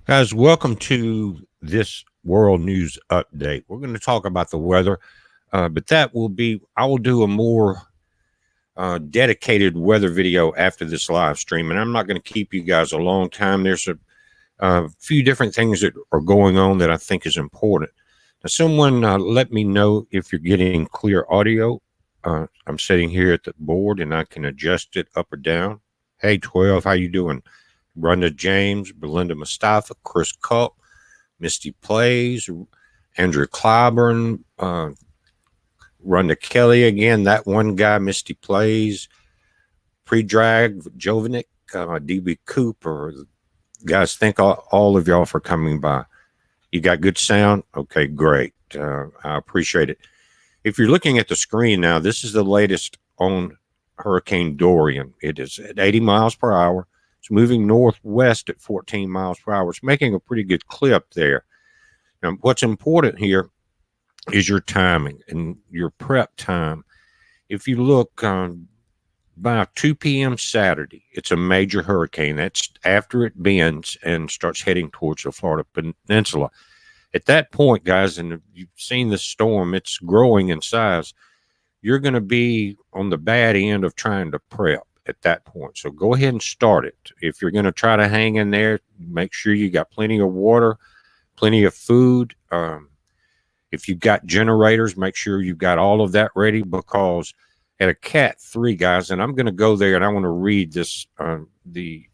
Guys, welcome to this world news update. We're going to talk about the weather, but I will do a more dedicated weather video after this live stream, and I'm not going to keep you guys a long time. There's a few different things that are going on that I think is important. Now, someone let me know if you're getting clear audio. I'm sitting here at the board, and I can adjust it up or down. Hey, 12, how you doing? Rhonda James, Belinda Mustafa, Chris Culp, Misty Plays, Andrew Clyburn, Rhonda Kelly again, that one guy, Misty Plays, Pre-Drag, Jovinic, DB Cooper. Guys, thank all of y'all for coming by. You got good sound? Okay, great. I appreciate it. If you're looking at the screen now, this is the latest on Hurricane Dorian. It is at 80 miles per hour. It's moving northwest at 14 miles per hour. It's making a pretty good clip there. Now, what's important here is your timing and your prep time. If you look by 2 p.m. Saturday, it's a major hurricane. That's after it bends and starts heading towards the Florida Peninsula. At that point, guys, and you've seen the storm, it's growing in size. You're going to be on the bad end of trying to prep at that point. So go ahead and start it. If you're going to try to hang in there, make sure you got plenty of water, plenty of food. If you've got generators, make sure you've got all of that ready, because at a Cat 3, guys, and I'm going to go there and I want to read this, the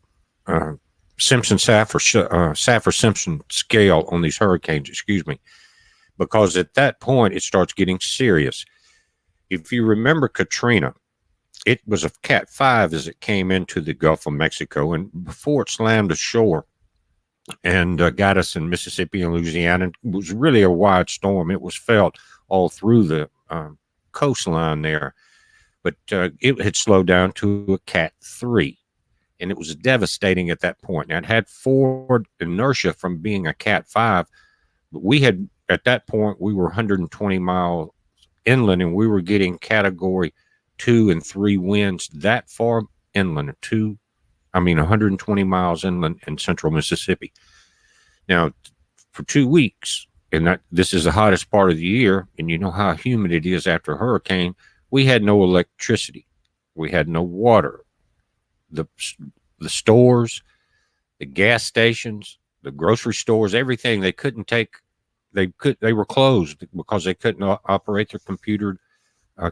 Saffir-Simpson scale on these hurricanes, because at that point it starts getting serious. If you remember Katrina, it was a Cat 5 as it came into the Gulf of Mexico, and before it slammed ashore and got us in Mississippi and Louisiana, it was really a wide storm. It was felt all through the coastline there, but it had slowed down to a Cat 3, and it was devastating at that point. Now, it had forward inertia from being a Cat 5, but at that point, we were 120 miles inland, and we were getting Category 2 and 3 winds that far inland, 120 miles inland in central Mississippi. Now, for 2 weeks, and this is the hottest part of the year, and you know how humid it is after a hurricane, we had no electricity. We had no water. The stores, the gas stations, the grocery stores, everything, they were closed because they couldn't operate their computer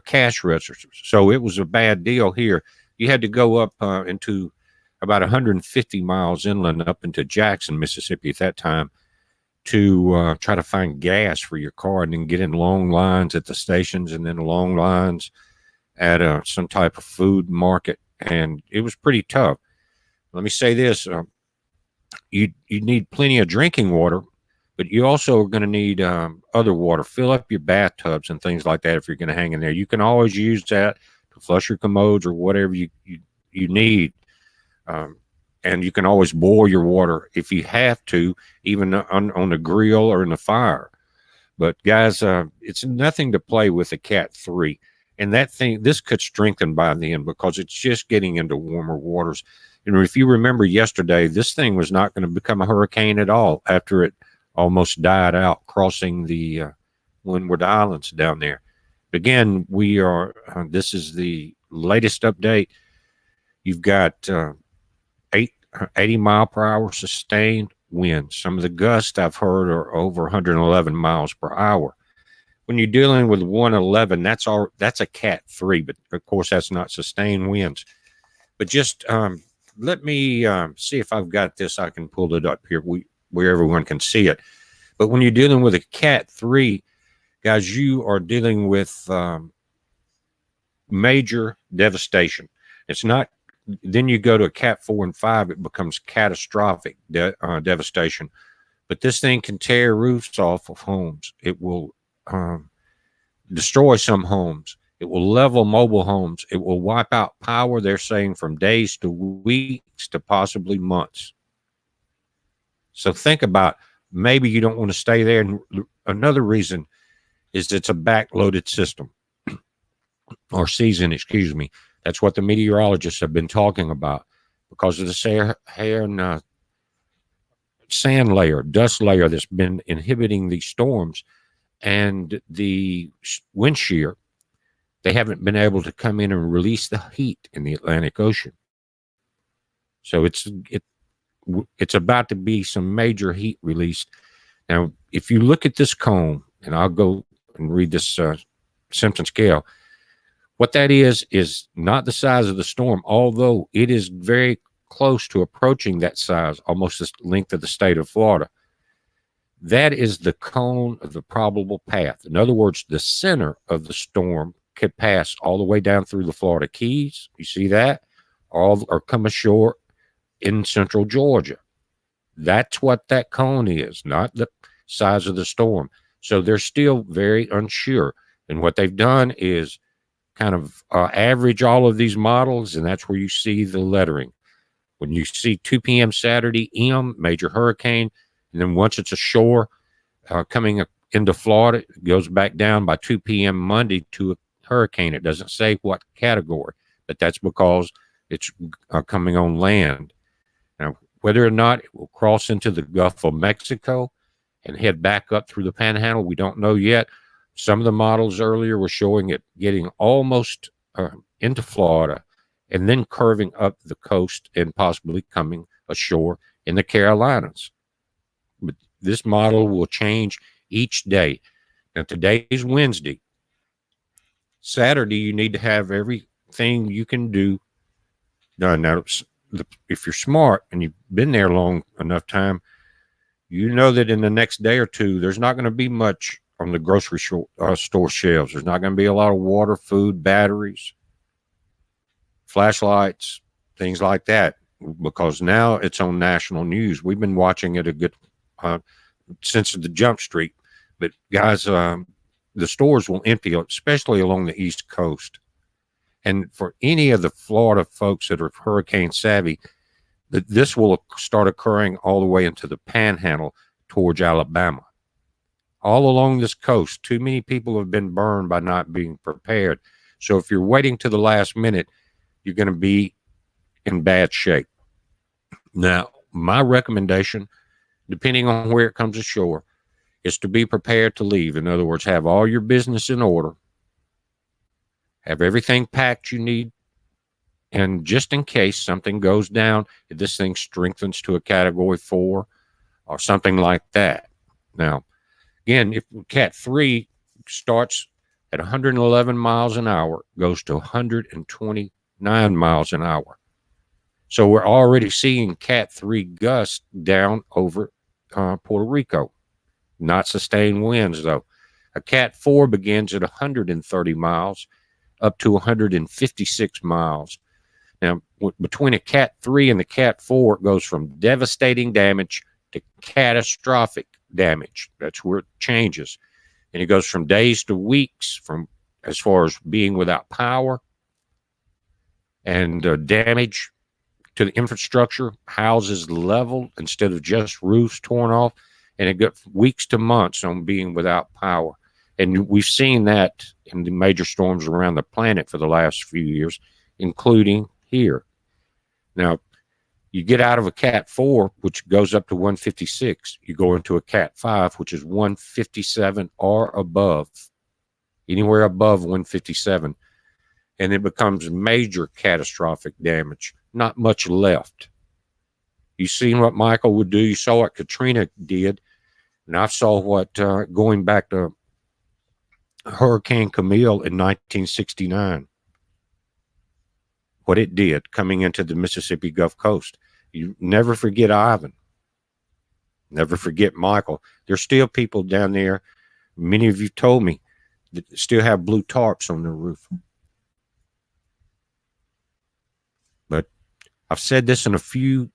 cash registers. So it was a bad deal here. You had to go up into about 150 miles inland up into Jackson, Mississippi at that time to try to find gas for your car, and then get in long lines at the stations, and then long lines at some type of food market. And it was pretty tough. Let me say this. You need plenty of drinking water, but you also are going to need other water. Fill up your bathtubs and things like that if you're going to hang in there. You can always use that to flush your commodes or whatever you need. And you can always boil your water if you have to, even on the grill or in the fire. But guys, it's nothing to play with a Cat 3. And this could strengthen by then, because it's just getting into warmer waters. And if you remember yesterday, this thing was not going to become a hurricane at all after it almost died out crossing the Windward Islands down there. Again, this is the latest update. You've got 80 mile per hour sustained winds. Some of the gusts I've heard are over 111 miles per hour. When you're dealing with 111, that's a Cat 3, but of course that's not sustained winds. But just let me see if I've got this. I can pull it up here where everyone can see it. But when you're dealing with a Cat 3, guys, you are dealing with major devastation. It's not. Then you go to a Cat 4 and 5, it becomes catastrophic devastation. But this thing can tear roofs off of homes. It will destroy some homes. It will level mobile homes. It will wipe out power, they're saying, from days to weeks to possibly months. So think about, maybe you don't want to stay there. And another reason is it's a backloaded system or season, That's what the meteorologists have been talking about, because of the Saharan sand layer, dust layer that's been inhibiting these storms, and the wind shear, they haven't been able to come in and release the heat in the Atlantic Ocean. So it's about to be some major heat released. Now, if you look at this cone, and I'll go and read this Simpson scale, what that is not the size of the storm, although it is very close to approaching that size, almost the length of the state of Florida. That is the cone of the probable path. In other words, the center of the storm could pass all the way down through the Florida Keys. You see that? Or come ashore in central Georgia. That's what that cone is, not the size of the storm. So they're still very unsure. And what they've done is kind of average all of these models, and that's where you see the lettering. When you see 2 p.m. Saturday, M, major hurricane, and then once it's ashore, coming into Florida, it goes back down by 2 p.m. Monday to a hurricane. It doesn't say what category, but that's because it's coming on land. Now, whether or not it will cross into the Gulf of Mexico and head back up through the Panhandle, we don't know yet. Some of the models earlier were showing it getting almost into Florida and then curving up the coast and possibly coming ashore in the Carolinas. But this model will change each day. Now, today's Wednesday. Saturday, you need to have everything you can do done. Now, if you're smart and you've been there long enough time, you know that in the next day or two, there's not going to be much on the grocery store shelves. There's not going to be a lot of water, food, batteries, flashlights, things like that, because now it's on national news. We've been watching it a good since the jump street. But guys, the stores will empty, especially along the East Coast. And for any of the Florida folks that are hurricane savvy, this will start occurring all the way into the Panhandle towards Alabama. All along this coast, too many people have been burned by not being prepared. So if you're waiting to the last minute, you're going to be in bad shape. Now, my recommendation, depending on where it comes ashore, is to be prepared to leave. In other words, have all your business in order, have everything packed you need, and just in case something goes down, if this thing strengthens to a category 4 or something like that. Now, again, if Cat 3 starts at 111 miles an hour, goes to 129 miles an hour. So we're already seeing Cat 3 gusts down over Puerto Rico. Not sustained winds, though. A Cat 4 begins at 130 miles up to 156 miles. Now, between a Cat 3 and the Cat 4, it goes from devastating damage to catastrophic damage. That's where it changes. And it goes from days to weeks, from as far as being without power and damage to the infrastructure, houses leveled instead of just roofs torn off. And it got weeks to months on being without power. And we've seen that in the major storms around the planet for the last few years, including here. Now, you get out of a Cat 4, which goes up to 156. You go into a Cat 5, which is 157 or above, anywhere above 157. And it becomes major catastrophic damage. Not much left. You seen what Michael would do. You saw what Katrina did. And I saw what, going back to Hurricane Camille in 1969, what it did coming into the Mississippi Gulf Coast. You never forget Ivan. Never forget Michael. There's still people down there, many of you told me, that still have blue tarps on their roof. But I've said this in a few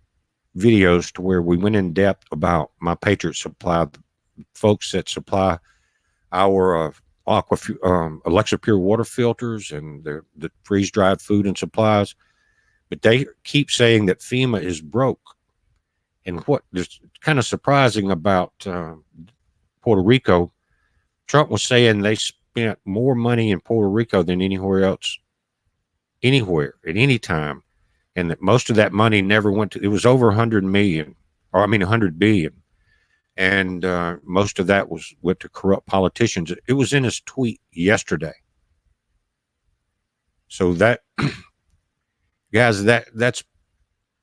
videos to where we went in depth about my Patriot Supply, the folks that supply our Alexa Pure water filters and the freeze-dried food and supplies. But they keep saying that FEMA is broke. And what is kind of surprising about Puerto Rico, Trump was saying they spent more money in Puerto Rico than anywhere else, anywhere, at any time. And that most of that money never went to, it was over 100 million. or I mean 100 billion. And most of that went to corrupt politicians. It was in his tweet yesterday. So that, guys, that's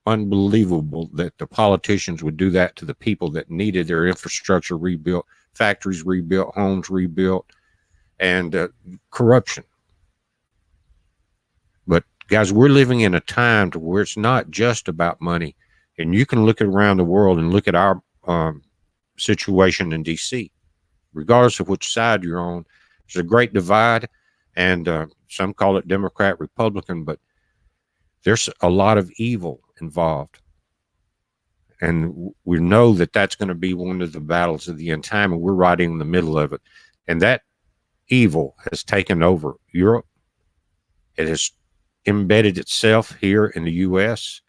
unbelievable that the politicians would do that to the people that needed their infrastructure rebuilt, factories rebuilt, homes rebuilt, and corruption. But guys, we're living in a time to where it's not just about money. And you can look around the world and look at our situation in DC, regardless of which side you're on. There's a great divide, and some call it Democrat, Republican, but there's a lot of evil involved. And we know that that's going to be one of the battles of the end time, and we're right in the middle of it. And that evil has taken over Europe. It has embedded itself here in the U.S.,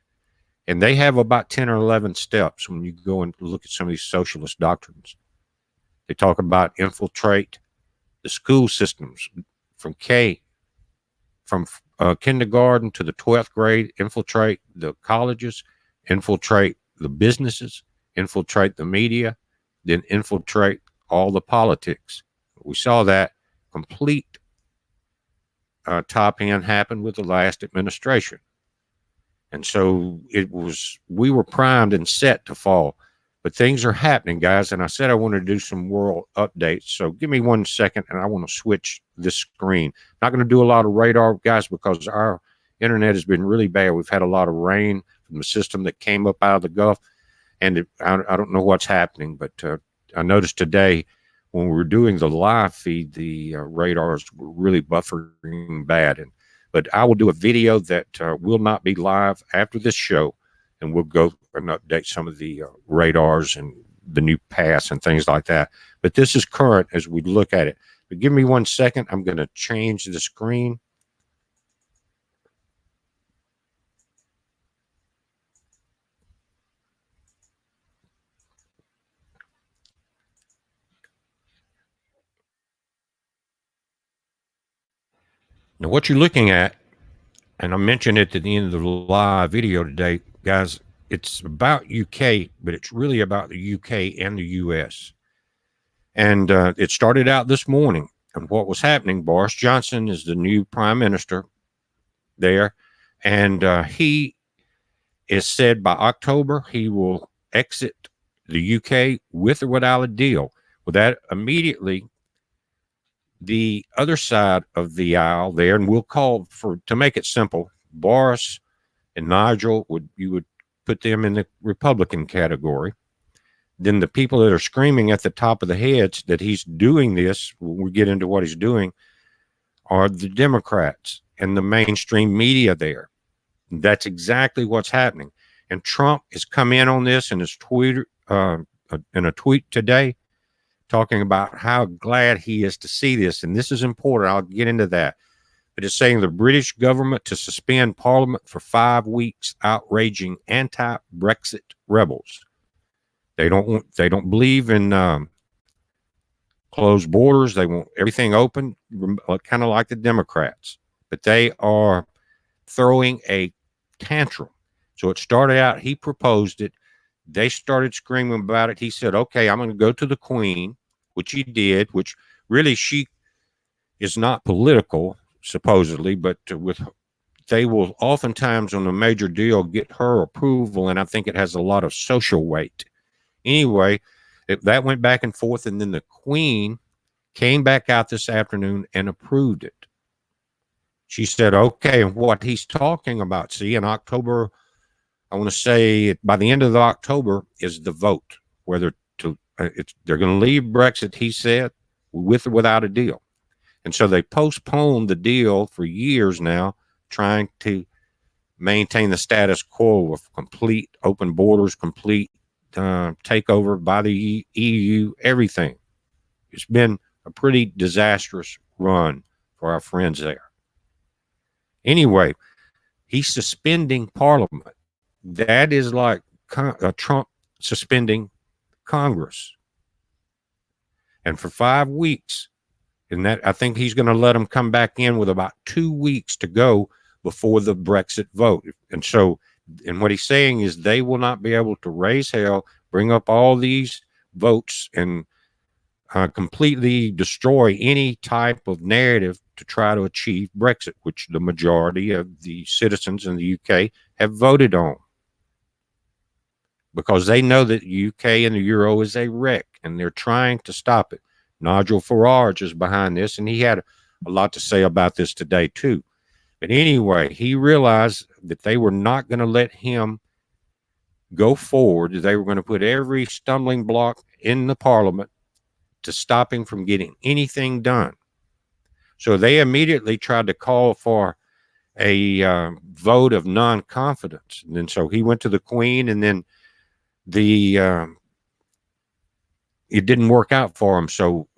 and they have about 10 or 11 steps when you go and look at some of these socialist doctrines. They talk about infiltrate the school systems from kindergarten to the 12th grade, infiltrate the colleges, infiltrate the businesses, infiltrate the media, then infiltrate all the politics. We saw that complete top end happen with the last administration. And so we were primed and set to fall. But things are happening, guys. And I said I wanted to do some world updates. So give me 1 second, and I want to switch this screen. Not going to do a lot of radar, guys, because our internet has been really bad. We've had a lot of rain from the system that came up out of the Gulf. And I don't know what's happening, but I noticed today when we were doing the live feed, the radars were really buffering bad. But I will do a video that will not be live after this show, and we'll go and update some of the radars and the new pass and things like that. But this is current as we look at it. But give me 1 second. I'm going to change the screen. Now, what you're looking at, and I mentioned it at the end of the live video today, guys, it's about UK, but it's really about the UK and the US. And it started out this morning. And what was happening, Boris Johnson is the new prime minister there. And he is said by October, he will exit the UK with or without a deal. Well, that immediately, the other side of the aisle there, and we'll call to make it simple, Boris and Nigel, you would put them in the Republican category. Then the people that are screaming at the top of the heads that he's doing this, when we get into what he's doing, are the Democrats and the mainstream media there. That's exactly what's happening. And Trump has come in on this in his tweet, in a tweet today, talking about how glad he is to see this. And this is important. I'll get into that. But it's saying the British government to suspend Parliament for 5 weeks, outraging anti-Brexit rebels. They don't believe in closed borders. They want everything open, kind of like the Democrats. But they are throwing a tantrum. So it started out, he proposed it. They started screaming about it. He said, okay, I'm going to go to the Queen, which he did, which really she is not political, supposedly, but they will oftentimes on a major deal get her approval, and I think it has a lot of social weight. Anyway, that went back and forth, and then the Queen came back out this afternoon and approved it. She said, okay, and what he's talking about, see, in October, I want to say by the end of October is the vote, whether they're going to leave Brexit, he said, with or without a deal. And so they postponed the deal for years now, trying to maintain the status quo of complete open borders, complete takeover by the EU, everything. It's been a pretty disastrous run for our friends there. Anyway, he's suspending Parliament. That is like Trump suspending Congress. And for 5 weeks, and that I think he's going to let them come back in with about 2 weeks to go before the Brexit vote. And so And what he's saying is they will not be able to raise hell, bring up all these votes, and completely destroy any type of narrative to try to achieve Brexit, which the majority of the citizens in the UK have voted on, because they know that the UK and the euro is a wreck, and they're trying to stop it. Nigel Farage is behind this, and he had a lot to say about this today too. But anyway, he realized that they were not going to let him go forward. They were going to put every stumbling block in the parliament to stop him from getting anything done. So they immediately tried to call for a vote of non-confidence. And then so he went to the Queen, and then the it didn't work out for him. So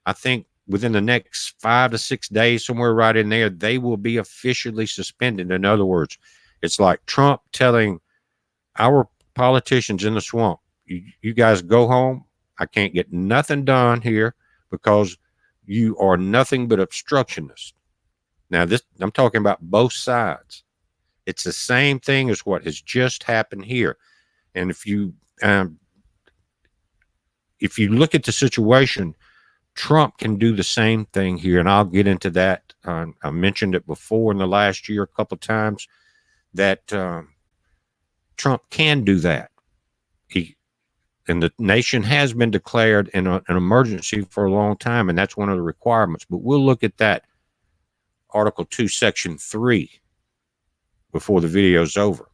I think within the next 5 to 6 days, somewhere right in there, they will be officially suspended. In other words, it's like Trump telling our politicians in the swamp, you guys go home. I can't get nothing done here because you are nothing but obstructionists. Now, this, I'm talking about both sides. It's the same thing as what has just happened here. And if you look at the situation, Trump can do the same thing here, and I'll get into that. I mentioned it before in the last year a couple of times that Trump can do that. And the nation has been declared in an emergency for a long time, and that's one of the requirements. But we'll look at that Article 2, Section 3 before the video's over.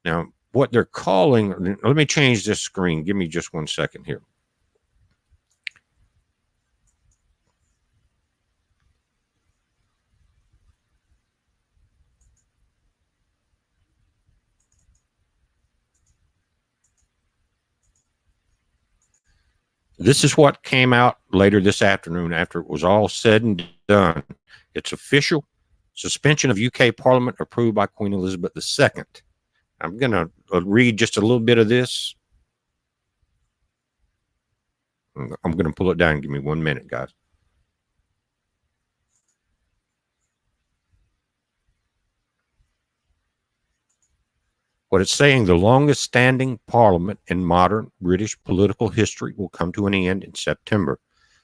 Now, what they're calling, let me change this screen. Give me just 1 second here. This is what came out later this afternoon after it was all said and done. It's official. Suspension of UK Parliament approved by Queen Elizabeth II. I'm going to read just a little bit of this. I'm going to pull it down. Give me 1 minute, guys. What it's saying, the longest standing parliament in modern British political history will come to an end in September.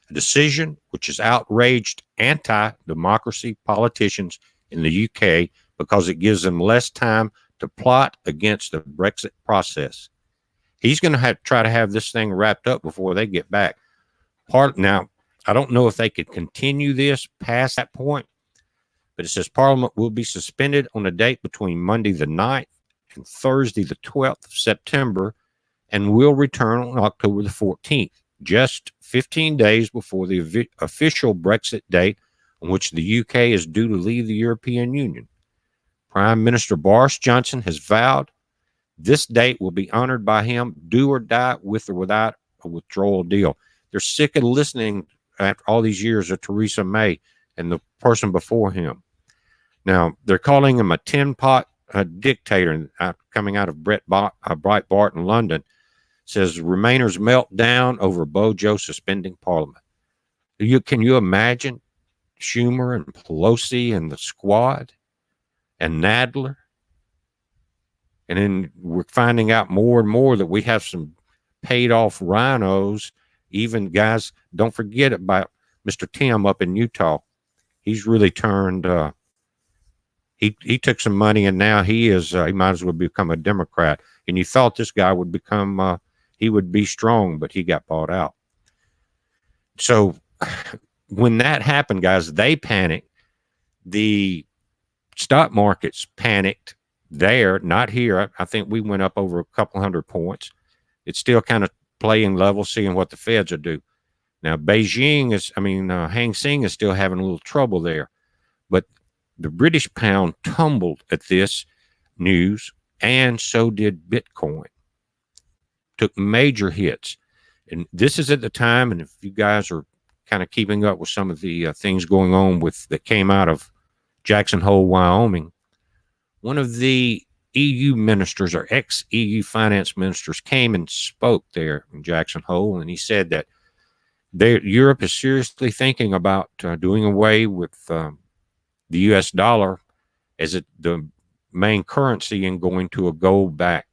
A decision which has outraged anti-democracy politicians in the UK because it gives them less time to plot against the Brexit process. He's going to try to have this thing wrapped up before they get back. Now, I don't know if they could continue this past that point, but it says Parliament will be suspended on a date between Monday the 9th and Thursday the 12th of September, and will return on October the 14th, just 15 days before the official Brexit date on which the UK is due to leave the European Union. Prime Minister Boris Johnson has vowed this date will be honored by him, do or die, with or without a withdrawal deal. They're sick of listening after all these years of Theresa May and the person before him. Now, they're calling him a tin-pot dictator, coming out of Breitbart in London. Says Remainers melt down over Bojo suspending Parliament. Can you imagine Schumer and Pelosi and the squad and Nadler? And then we're finding out more and more that we have some paid off rhinos. Even guys, don't forget about Mr. Tim up in Utah. He's really turned. He took some money, and now he might as well become a Democrat. And you thought this guy would become. He would be strong, but he got bought out. So when that happened, guys, they panicked. The stock markets panicked there, not here. I think we went up over a couple hundred points. It's still kind of playing level, seeing what the Feds will do. Now, Hang Seng is still having a little trouble there. But the British pound tumbled at this news, and so did Bitcoin. Took major hits. And this is at the time, and if you guys are kind of keeping up with some of the things going on that came out of Jackson Hole, Wyoming, one of the EU ministers or ex-EU finance ministers came and spoke there in Jackson Hole, and he said that Europe is seriously thinking about doing away with the U.S. dollar as the main currency and going to a gold back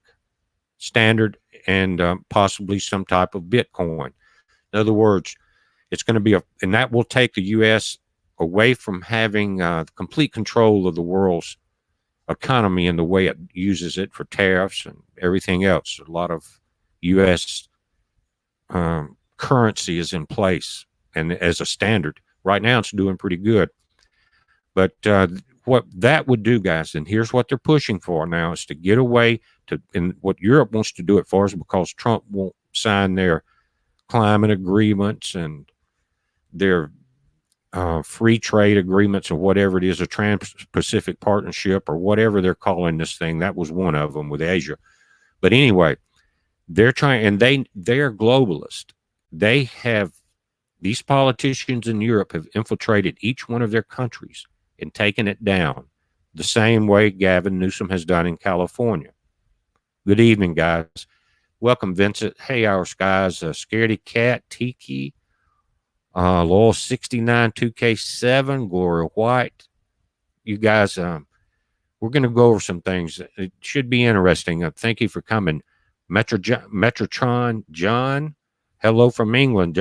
standard and possibly some type of Bitcoin. In other words, it's going to be and that will take the U.S. away from having complete control of the world's economy and the way it uses it for tariffs and everything else. A lot of U.S. Currency is in place and as a standard. Right now, it's doing pretty good. But what that would do, guys, and here's what they're pushing for now, is to get away to, and what Europe wants to do it for is because Trump won't sign their climate agreements and their free trade agreements or whatever it is, a Trans-Pacific Partnership or whatever they're calling this thing. That was one of them with Asia. But anyway, they're trying, and they are globalist. They have, these politicians in Europe have infiltrated each one of their countries and taken it down the same way Gavin Newsom has done in California. Good evening, guys. Welcome, Vincent. Hey, our skies, Scaredy Cat, Tiki, Laurel 69, 2K7, Gloria White. You guys, we're going to go over some things. It should be interesting. Thank you for coming. Metrotron John, hello from England.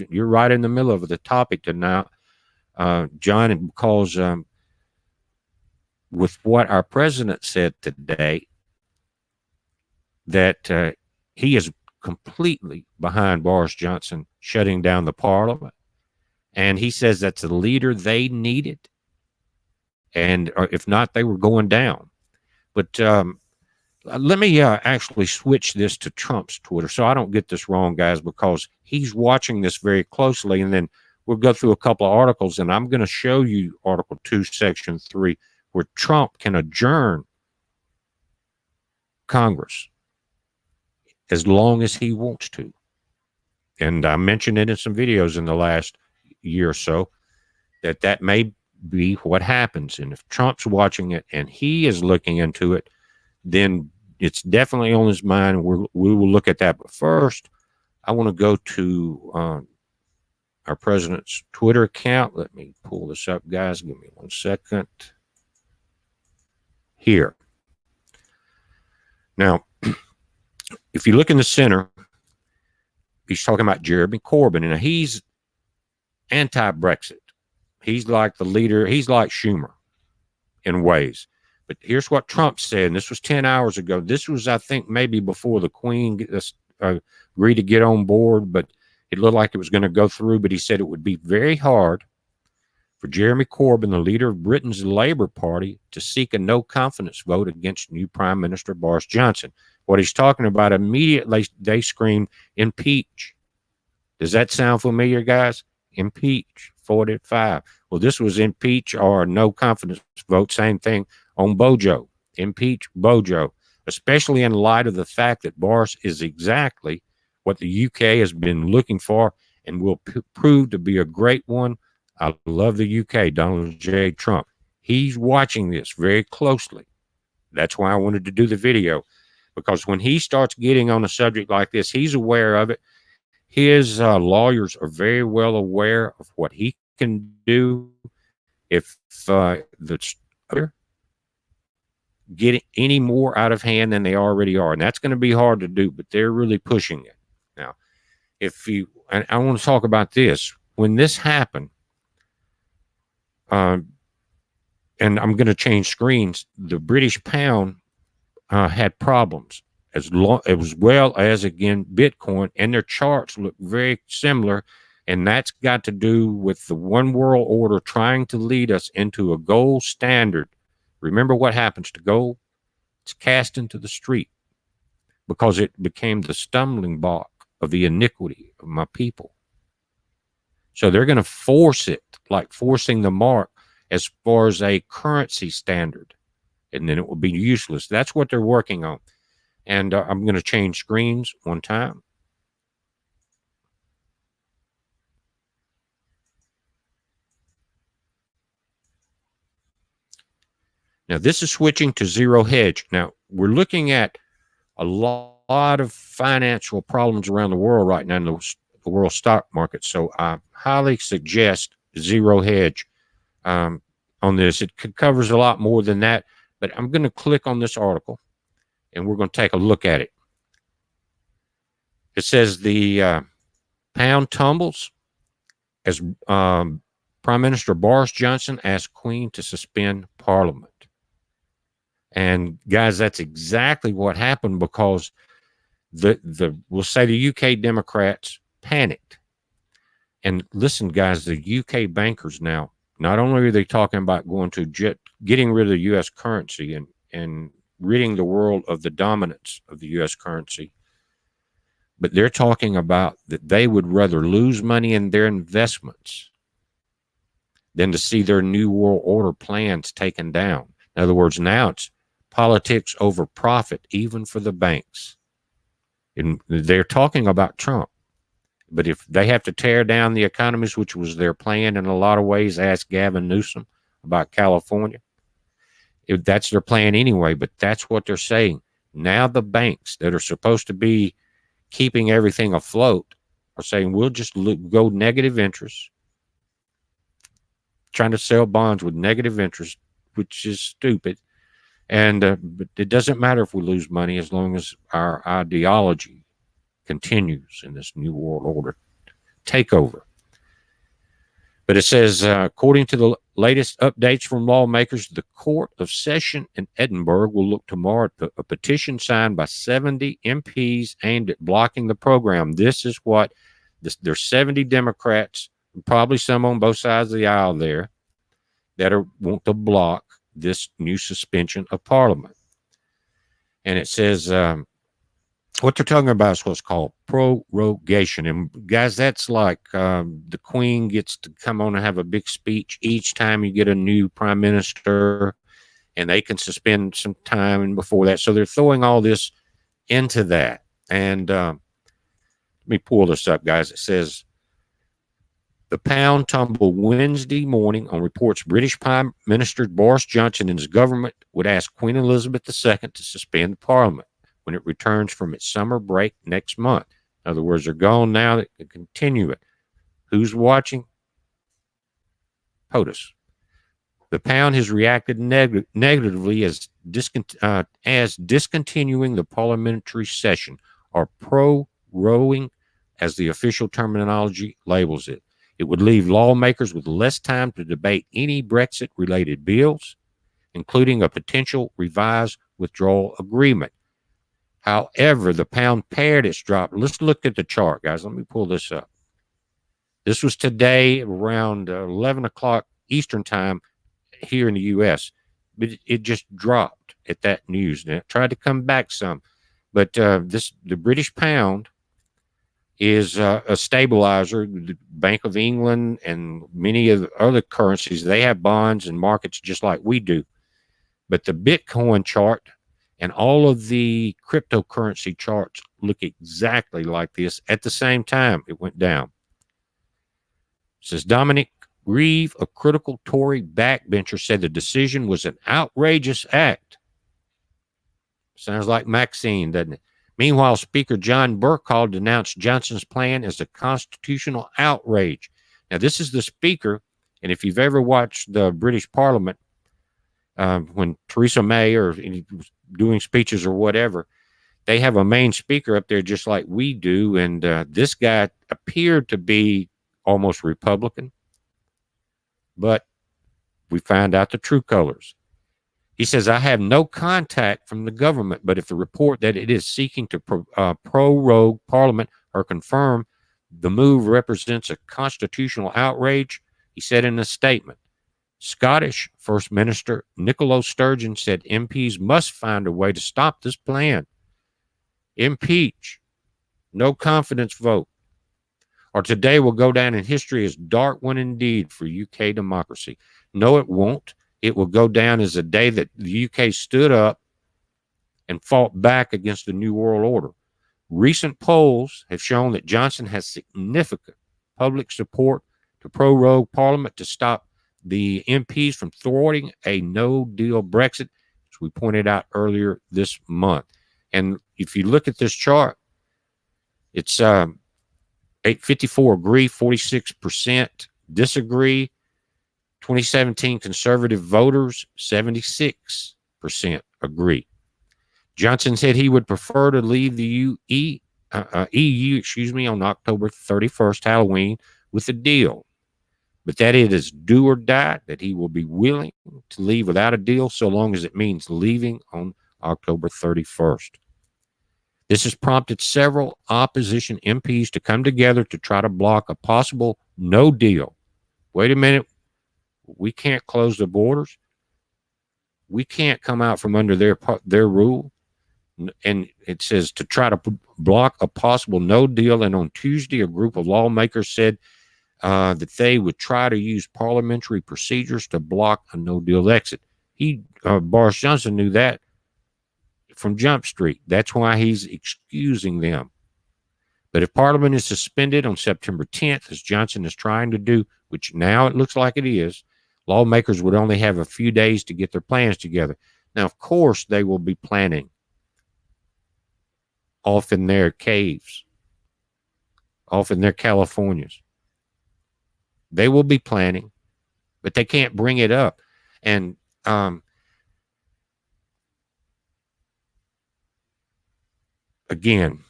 You're right in the middle of the topic tonight, John, because with what our president said today, that he is completely behind Boris Johnson shutting down the parliament. And he says that's the leader they needed. And if not, they were going down. But let me actually switch this to Trump's Twitter so I don't get this wrong, guys, because he's watching this very closely. And then we'll go through a couple of articles, and I'm going to show you Article 2, Section 3, where Trump can adjourn Congress as long as he wants to. And I mentioned it in some videos in the last year or so, that may be what happens. And if Trump's watching it and he is looking into it, then it's definitely on his mind. We will look at that. But first, I want to go to our president's Twitter account. Let me pull this up, guys. Give me 1 second. Here. Now, if you look in the center, he's talking about Jeremy Corbyn, and he's anti-Brexit. He's like the leader. He's like Schumer in ways. But here's what Trump said, and this was 10 hours ago. This was, I think, maybe before the Queen agreed to get on board, but it looked like it was going to go through. But he said it would be very hard for Jeremy Corbyn, the leader of Britain's Labour Party, to seek a no-confidence vote against new Prime Minister Boris Johnson. What he's talking about, immediately they scream, impeach. Does that sound familiar, guys? Impeach, 45. Well, this was impeach or no confidence vote, same thing on Bojo. Impeach Bojo, especially in light of the fact that Boris is exactly what the UK has been looking for and will prove to be a great one. I love the UK, Donald J. Trump. He's watching this very closely. That's why I wanted to do the video, because when he starts getting on a subject like this, he's aware of it. His lawyers are very well aware of what he can do if the get any more out of hand than they already are. And that's going to be hard to do, but they're really pushing it. Now, and I want to talk about this. When this happened, and I'm going to change screens, the British pound had problems as well as, again, Bitcoin, and their charts look very similar. And that's got to do with the one world order trying to lead us into a gold standard. Remember what happens to gold? It's cast into the street because it became the stumbling block of the iniquity of my people. So they're going to force it, like forcing the mark as far as a currency standard, and then it will be useless. That's what they're working on. And I'm going to change screens one time. Now, this is switching to zero hedge. Now, we're looking at a lot of financial problems around the world right now in the world stock market. So I highly suggest zero hedge on this. It covers a lot more than that. But I'm going to click on this article, and we're going to take a look at it. It says the pound tumbles as Prime Minister Boris Johnson asked Queen to suspend Parliament. And guys, that's exactly what happened, because we'll say the UK Democrats panicked. And listen, guys, the UK bankers now, not only are they talking about going to getting rid of the US currency and ridding the world of the dominance of the US currency, but they're talking about that they would rather lose money in their investments than to see their New World Order plans taken down. In other words, now it's politics over profit, even for the banks. And they're talking about Trump. But if they have to tear down the economies, which was their plan in a lot of ways, ask Gavin Newsom about California. That's their plan anyway, but that's what they're saying. Now the banks that are supposed to be keeping everything afloat are saying, we'll just go negative interest, trying to sell bonds with negative interest, which is stupid. And but it doesn't matter if we lose money as long as our ideology continues in this New World Order takeover. But it says, according to the latest updates from lawmakers, the Court of Session in Edinburgh will look tomorrow at a petition signed by 70 MPs aimed at blocking the program. This is what there's 70 Democrats, probably some on both sides of the aisle there, that want to block this new suspension of Parliament. And it says, what they're talking about is what's called prorogation. And guys, that's like the Queen gets to come on and have a big speech each time you get a new prime minister, and they can suspend some time before that. So they're throwing all this into that. And let me pull this up, guys. It says, the pound tumbled Wednesday morning on reports British Prime Minister Boris Johnson and his government would ask Queen Elizabeth II to suspend the Parliament when it returns from its summer break next month. In other words, they're gone now. They can continue it. Who's watching? POTUS. The pound has reacted negatively as discontinuing the parliamentary session, or proroguing, as the official terminology labels it. It would leave lawmakers with less time to debate any Brexit-related bills, including a potential revised withdrawal agreement. However, the pound paired its drop. Let's look at the chart, guys. Let me pull this up. This was today around 11 o'clock Eastern time here in the U.S., but it just dropped at that news. Now, it tried to come back some, but the British pound is a stabilizer. The Bank of England and many of the other currencies, they have bonds and markets just like we do. But the Bitcoin chart and all of the cryptocurrency charts look exactly like this. At the same time, it went down. It says Dominic Grieve, a critical Tory backbencher, said the decision was an outrageous act. Sounds like Maxine, doesn't it? Meanwhile, Speaker John Burkall denounced Johnson's plan as a constitutional outrage. Now, this is the Speaker, and if you've ever watched the British Parliament, when Theresa May or doing speeches or whatever, they have a main speaker up there just like we do, and this guy appeared to be almost Republican, but we found out the true colors. He says, I have no contact from the government, but if the report that it is seeking to prorogue Parliament or confirm the move represents a constitutional outrage, he said in a statement. Scottish First Minister Nicola Sturgeon said MPs must find a way to stop this plan. Impeach. No confidence vote. Or today will go down in history as dark one indeed for UK democracy. No, it won't. It will go down as a day that the UK stood up and fought back against the New World Order. Recent polls have shown that Johnson has significant public support to prorogue Parliament to stop the MPs from thwarting a no-deal Brexit, as we pointed out earlier this month. And if you look at this chart, it's 854 agree, 46% disagree. 2017 conservative voters, 76 agree. Johnson said he would prefer to leave the EU, on October 31st, Halloween, with a deal, but that it is do or die, that he will be willing to leave without a deal so long as it means leaving on October 31st. This has prompted several opposition MPs to come together to try to block a possible no deal. Wait a minute. We can't close the borders. We can't come out from under their rule. And it says to try to block a possible no deal. And on Tuesday, a group of lawmakers said that they would try to use parliamentary procedures to block a no deal exit. Boris Johnson knew that from Jump Street. That's why he's excusing them. But if Parliament is suspended on September 10th, as Johnson is trying to do, which now it looks like it is, lawmakers would only have a few days to get their plans together. Now, of course, they will be planning off in their caves, off in their Californias. They will be planning, but they can't bring it up. And again,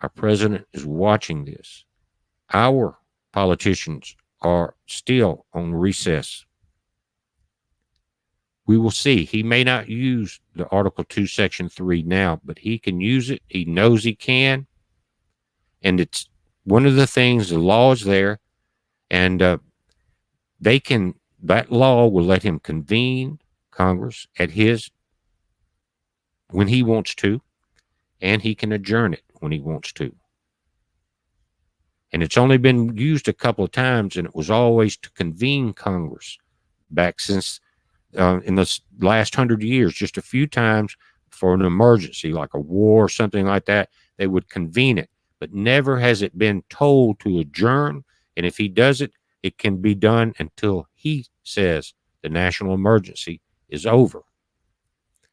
our president is watching this. Our politicians are still on recess. We will see. He may not use the Article 2, Section 3 now, but he can use it. He knows he can. And it's one of the things, the law is there, and that law will let him convene Congress when he wants to, and he can adjourn it when he wants to. And it's only been used a couple of times, and it was always to convene Congress back since in the last 100 years, just a few times for an emergency like a war or something like that, they would convene it. But never has it been told to adjourn. And if he does it, it can be done until he says the national emergency is over.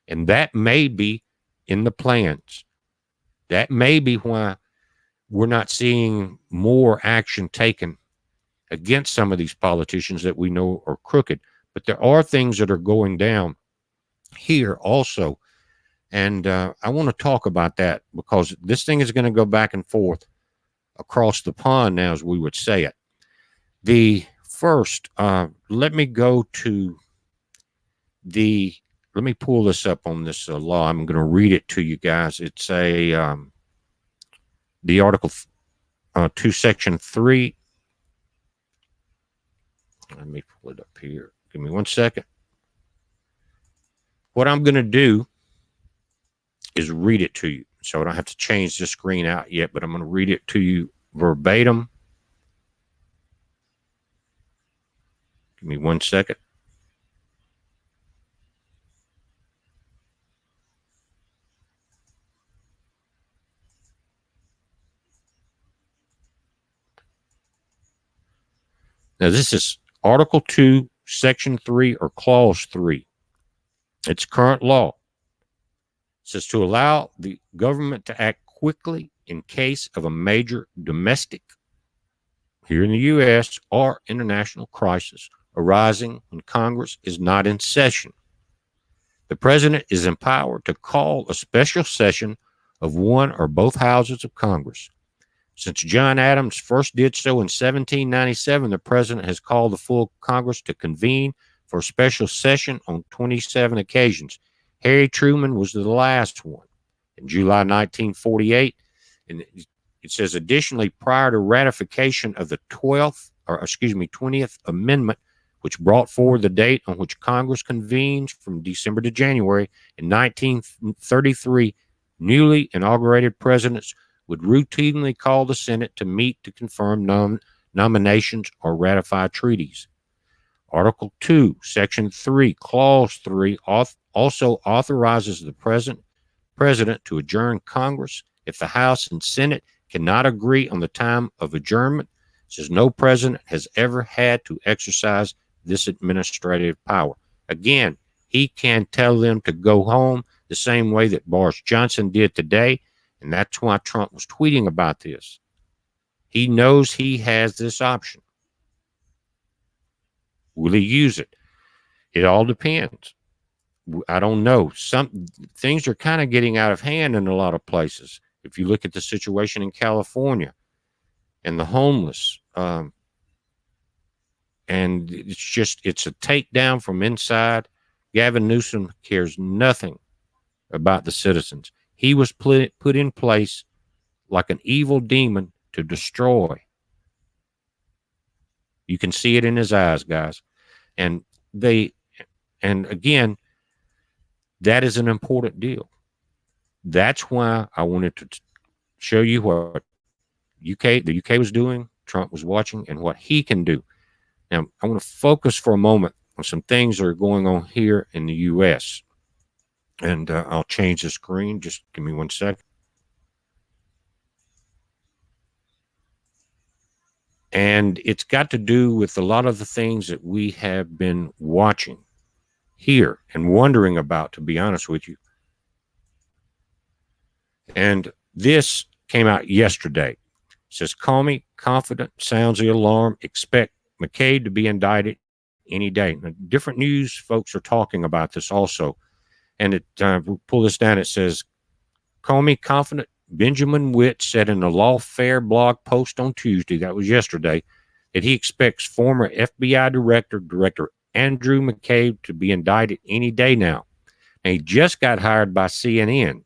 And that may be in the plans. That may be why we're not seeing more action taken against some of these politicians that we know are crooked. But there are things that are going down here also. And I want to talk about that because this thing is going to go back and forth across the pond now, as we would say it. The first, let me pull this up on this law. I'm going to read it to you guys. It's the Article 2, Section 3. Let me pull it up here. Give me 1 second. What I'm going to do is read it to you. So I don't have to change the screen out yet, but I'm going to read it to you verbatim. Give me 1 second. Now, this is Article 2, Section 3, or Clause 3. It's current law. It says to allow the government to act quickly in case of a major domestic, here in the U.S., or international crisis arising when Congress is not in session. The president is empowered to call a special session of one or both houses of Congress. Since John Adams first did so in 1797, the president has called the full Congress to convene for a special session on 27 occasions. Harry Truman was the last one in July 1948. And it says, additionally, prior to ratification of the 20th Amendment, which brought forward the date on which Congress convenes from December to January, in 1933, newly inaugurated presidents would routinely call the Senate to meet to confirm nominations or ratify treaties. Article 2, Section 3, Clause 3 also authorizes the president to adjourn Congress if the House and Senate cannot agree on the time of adjournment. It says no president has ever had to exercise this administrative power. Again, he can tell them to go home the same way that Boris Johnson did today. And that's why Trump was tweeting about this. He knows he has this option. Will he use it? It all depends. I don't know. Some things are kind of getting out of hand in a lot of places. If you look at the situation in California and the homeless, and it's a takedown from inside. Gavin Newsom cares nothing about the citizens. He was put in place like an evil demon to destroy. You can see it in his eyes, guys. And and again, that is an important deal. That's why I wanted to show you what the UK was doing, Trump was watching, and what he can do. Now, I want to focus for a moment on some things that are going on here in the U.S. And I'll change the screen. Just give me 1 second. And it's got to do with a lot of the things that we have been watching here and wondering about, to be honest with you. And this came out yesterday. It says, call me confident, sounds the alarm, expect McCabe to be indicted any day. Now, different news folks are talking about this also. And we'll pull this down. It says, call me confident. Benjamin Witt said in a Lawfare blog post on Tuesday, that was yesterday, that he expects former FBI Director Andrew McCabe to be indicted any day now. And he just got hired by CNN.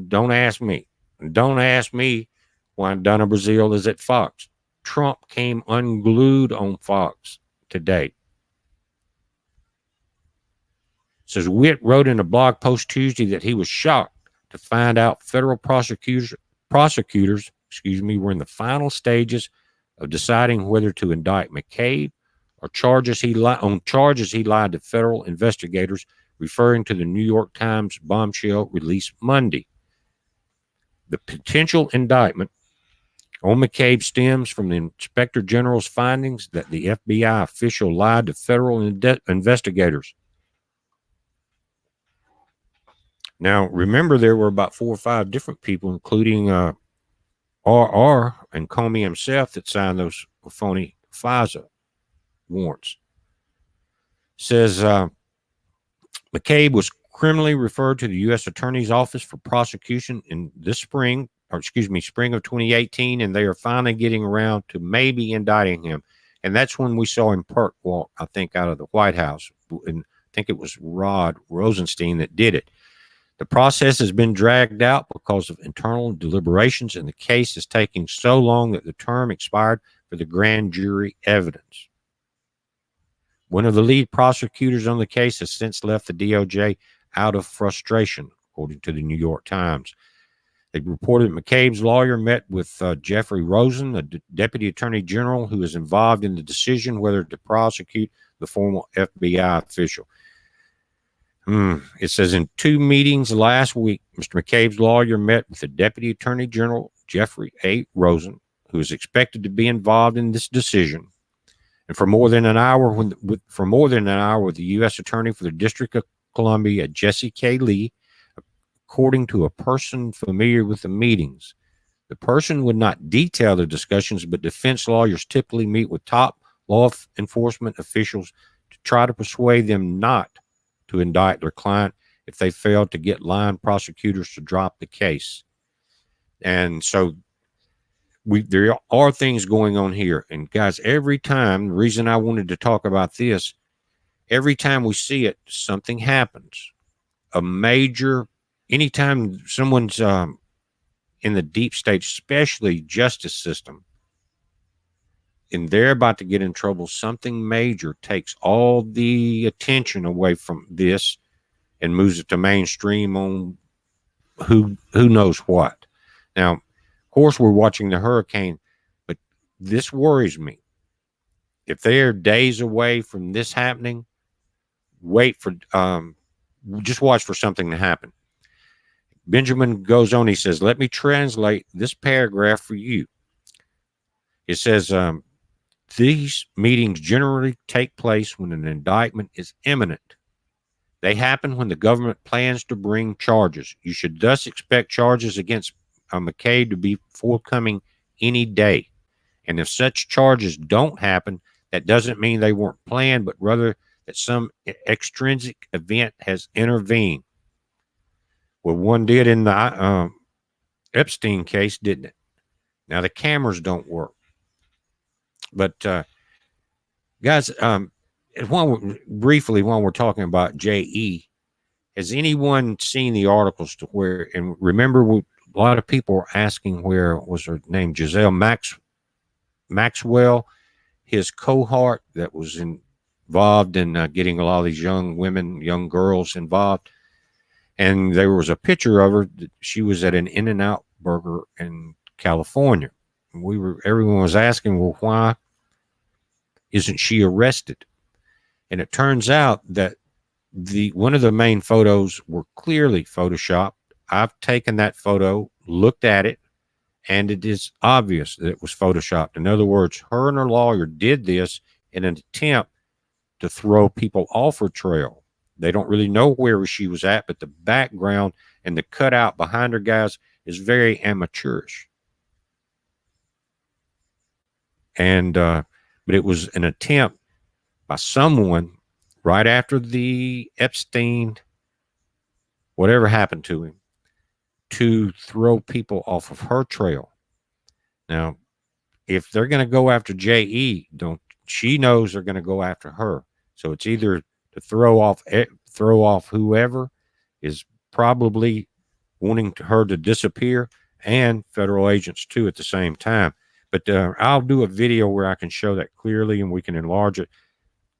Don't ask me. Don't ask me why Donna Brazile is at Fox. Trump came unglued on Fox today. Says Witt wrote in a blog post Tuesday that he was shocked to find out federal prosecutors, were in the final stages of deciding whether to indict McCabe or charges he lied to federal investigators, referring to the New York Times bombshell released Monday. The potential indictment on McCabe stems from the Inspector General's findings that the FBI official lied to federal investigators. Now, remember, there were about 4 or 5 different people, including RR and Comey himself, that signed those phony FISA warrants. Says McCabe was criminally referred to the U.S. Attorney's Office for prosecution in this spring of 2018, and they are finally getting around to maybe indicting him. And that's when we saw him perk walk, I think, out of the White House. And I think it was Rod Rosenstein that did it. The process has been dragged out because of internal deliberations, and the case is taking so long that the term expired for the grand jury evidence. One of the lead prosecutors on the case has since left the DOJ out of frustration, according to the New York Times. They reported McCabe's lawyer met with Jeffrey Rosen, the deputy attorney general who is involved in the decision whether to prosecute the former FBI official. It says in 2 meetings last week, Mr. McCabe's lawyer met with the Deputy Attorney General, Jeffrey A. Rosen, who is expected to be involved in this decision. And for more than an hour with the U.S. Attorney for the District of Columbia, Jesse K. Lee, according to a person familiar with the meetings. The person would not detail the discussions, but defense lawyers typically meet with top law enforcement officials to try to persuade them not to indict their client if they failed to get line prosecutors to drop the case. And so there are things going on here. And guys, every time, the reason I wanted to talk about this, every time we see it, something happens. Anytime someone's in the deep state, especially justice system, and they're about to get in trouble, something major takes all the attention away from this and moves it to mainstream on who knows what. Now, of course, we're watching the hurricane, but this worries me. If they are days away from this happening, just watch for something to happen. Benjamin goes on, he says, let me translate this paragraph for you. It says, these meetings generally take place when an indictment is imminent. They happen when the government plans to bring charges. You should thus expect charges against McCabe to be forthcoming any day. And if such charges don't happen, that doesn't mean they weren't planned, but rather that some extrinsic event has intervened. Well, one did in the Epstein case, didn't it? Now the cameras don't work, but guys, briefly while we're talking about JE, has anyone seen the articles to where? And remember, a lot of people were asking where was her name, Giselle Maxwell, his cohort that was involved in getting a lot of these young women, young girls involved. And there was a picture of her. She was at an In-N-Out burger in California. Everyone was asking, well, why isn't she arrested? And it turns out that one of the main photos were clearly photoshopped. I've taken that photo, looked at it, and it is obvious that it was photoshopped. In other words, her and her lawyer did this in an attempt to throw people off her trail. They don't really know where she was at, but the background and the cutout behind her, guys, is very amateurish. And but it was an attempt by someone right after the Epstein, whatever happened to him, to throw people off of her trail. Now, if they're going to go after JE, she knows they're going to go after her. So it's either to throw off whoever is probably wanting her to disappear, and federal agents too at the same time. But I'll do a video where I can show that clearly and we can enlarge it.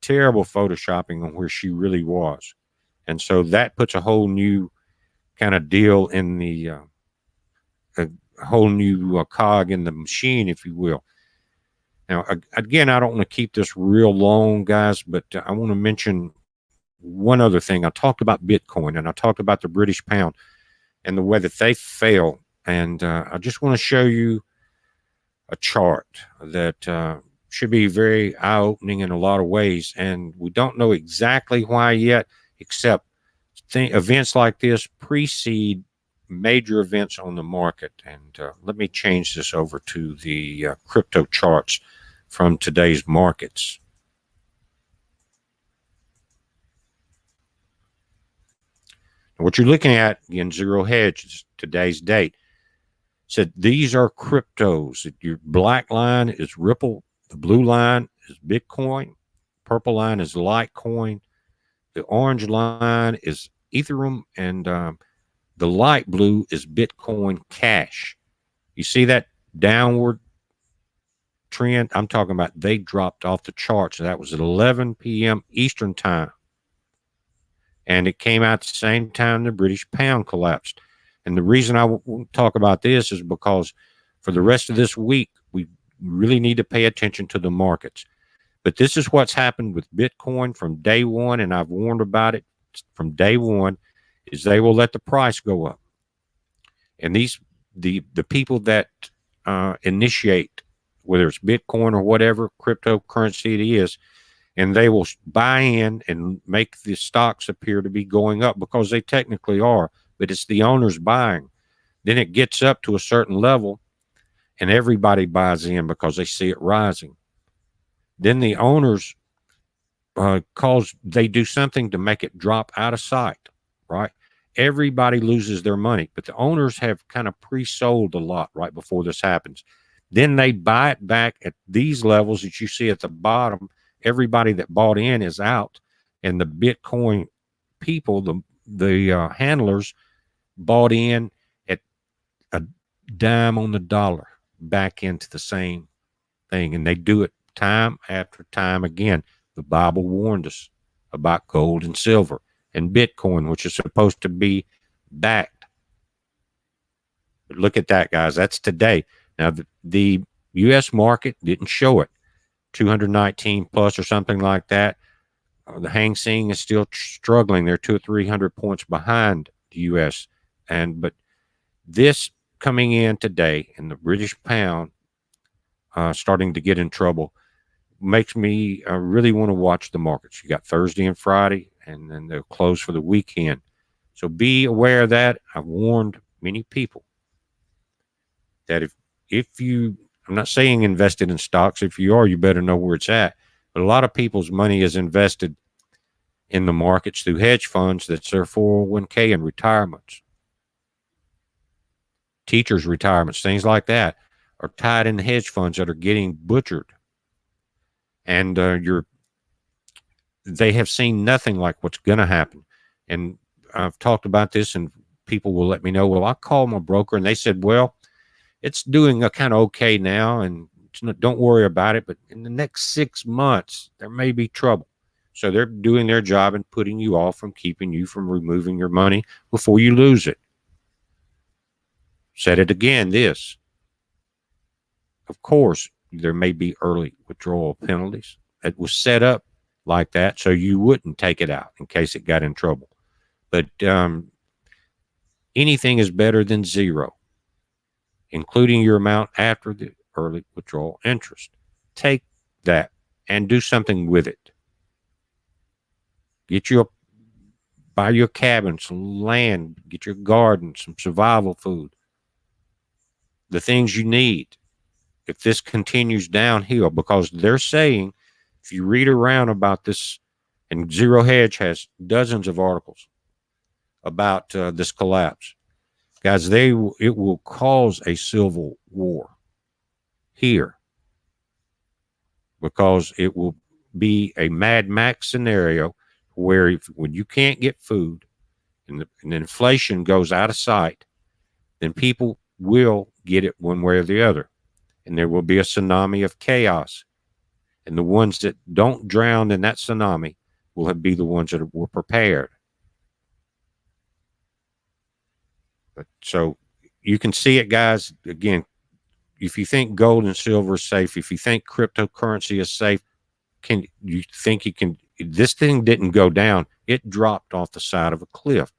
Terrible photoshopping on where she really was. And so that puts a whole new kind of deal in the a whole new cog in the machine, if you will. Now, again, I don't want to keep this real long, guys, but I want to mention one other thing. I talked about Bitcoin and I talked about the British pound and the way that they fail. And I just want to show you a chart that should be very eye-opening in a lot of ways. And we don't know exactly why yet, except events like this precede major events on the market. And let me change this over to the crypto charts from today's markets. And what you're looking at, again, Zero Hedge, is today's date. Said these are cryptos. Your black line is Ripple. The blue line is Bitcoin. Purple line is Litecoin. The orange line is Ethereum. And the light blue is Bitcoin Cash. You see that downward trend? I'm talking about they dropped off the charts. That was at 11 p.m. Eastern time. And it came out at the same time the British pound collapsed. And the reason I won't talk about this is because for the rest of this week, we really need to pay attention to the markets. But this is what's happened with Bitcoin from day one, and I've warned about it from day one, is they will let the price go up. And the people that initiate, whether it's Bitcoin or whatever cryptocurrency it is, and they will buy in and make the stocks appear to be going up because they technically are, but it's the owners buying. Then it gets up to a certain level and everybody buys in because they see it rising. Then the owners they do something to make it drop out of sight, right? Everybody loses their money, but the owners have kind of pre-sold a lot right before this happens. Then they buy it back at these levels that you see at the bottom. Everybody that bought in is out, and the Bitcoin people, the handlers, bought in at a dime on the dollar back into the same thing, and they do it time after time again. The Bible warned us about gold and silver and Bitcoin, which is supposed to be backed. But look at that, guys. That's today. Now, the U.S. market didn't show it. 219 plus or something like that. The Hang Seng is still struggling. They're 200 or 300 points behind the U.S. But this coming in today and the British pound starting to get in trouble makes me really want to watch the markets. You got Thursday and Friday, and then they'll close for the weekend. So be aware of that. I've warned many people that if you, I'm not saying invested in stocks. If you are, you better know where it's at. But a lot of people's money is invested in the markets through hedge funds. That's their 401k and retirements, teachers' retirements, things like that are tied in the hedge funds that are getting butchered. And they have seen nothing like what's going to happen. And I've talked about this, and people will let me know, well, I called my broker, and they said, well, it's doing a kind of okay now, and don't worry about it. But in the next 6 months, there may be trouble. So they're doing their job and putting you off from keeping you from removing your money before you lose it. Said it again, this. Of course, there may be early withdrawal penalties. It was set up like that so you wouldn't take it out in case it got in trouble. But anything is better than zero, including your amount after the early withdrawal interest. Take that and do something with it. Buy your cabin, some land, get your garden, some survival food, the things you need. If this continues downhill, because they're saying, if you read around about this, and Zero Hedge has dozens of articles about this collapse, guys, it will cause a civil war here, because it will be a Mad Max scenario where when you can't get food and the inflation goes out of sight, then people will get it one way or the other. And there will be a tsunami of chaos. And the ones that don't drown in that tsunami will be the ones that were prepared. So you can see it, guys. Again, if you think gold and silver is safe, if you think cryptocurrency is safe, can you think you can? This thing didn't go down. It dropped off the side of a cliff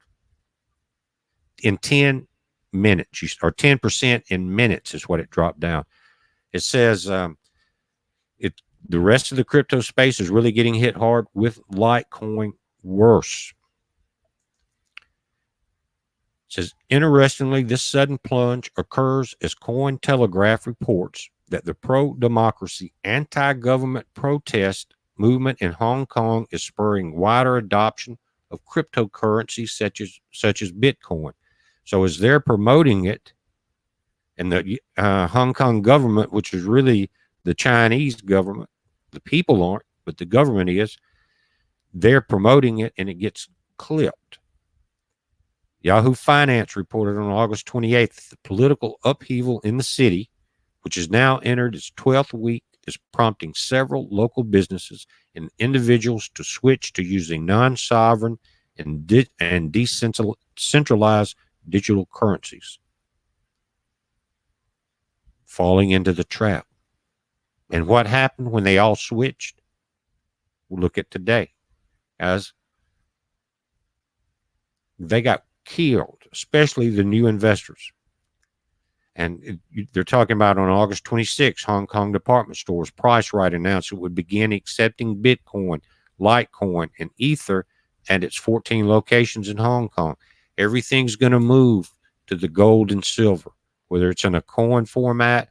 in 10 minutes, or 10% in minutes is what it dropped down. It says the rest of the crypto space is really getting hit hard, with Litecoin worse. It says, interestingly, this sudden plunge occurs as Cointelegraph reports that the pro-democracy, anti-government protest movement in Hong Kong is spurring wider adoption of cryptocurrencies such as Bitcoin. So as they're promoting it, and the Hong Kong government, which is really the Chinese government, the people aren't, but the government is, they're promoting it, and it gets clipped. Yahoo Finance reported on August 28th, the political upheaval in the city, which has now entered its 12th week, is prompting several local businesses and individuals to switch to using non-sovereign and decentralized digital currencies, falling into the trap. And what happened when they all switched? We'll look at today. As they got killed, especially the new investors. And they're talking about on August 26th, Hong Kong department stores PriceRite announced it would begin accepting Bitcoin, Litecoin, and Ether at its 14 locations in Hong Kong. Everything's going to move to the gold and silver, whether it's in a coin format,